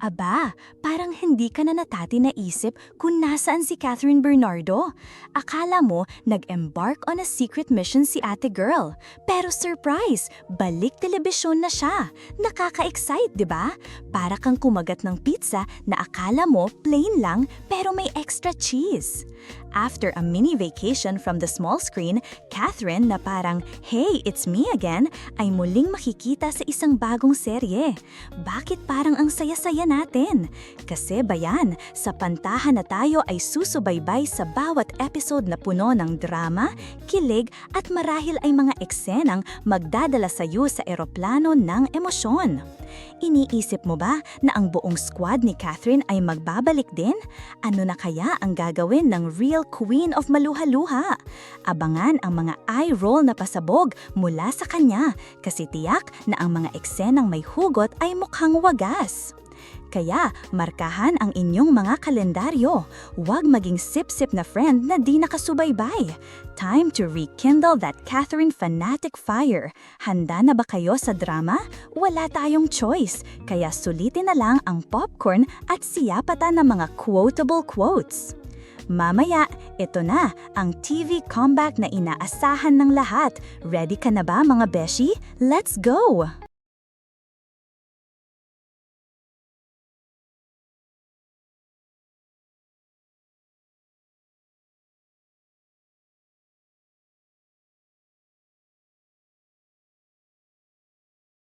Aba, parang hindi ka na naisip kung nasaan si Catherine Bernardo. Akala mo nag-embark on a secret mission si ate girl. Pero surprise, balik telebisyon na siya. Nakaka-excite, di ba? Para kang kumagat ng pizza na akala mo plain lang pero may extra cheese. After a mini vacation from the small screen, Catherine na parang, "Hey, it's me again," ay muling makikita sa isang bagong serye. Bakit parang ang saya-saya natin? Kasi bayan, sa pantahan na tayo ay susubaybay sa bawat episode na puno ng drama, kilig at marahil ay mga eksenang magdadala sa iyo sa eroplano ng emosyon. Iniisip mo ba na ang buong squad ni Catherine ay magbabalik din? Ano na kaya ang gagawin ng real queen of maluha-luha? Abangan ang mga eye-roll na pasabog mula sa kanya kasi tiyak na ang mga eksenang may hugot ay mukhang wagas. Kaya, markahan ang inyong mga kalendaryo. Huwag maging sip-sip na friend na di nakasubaybay. Time to rekindle that Catherine fanatic fire. Handa na ba kayo sa drama? Wala tayong choice. Kaya sulitin na lang ang popcorn at siyapatan ng mga quotable quotes. Mamaya, ito na ang TV comeback na inaasahan ng lahat. Ready ka na ba mga beshi? Let's go!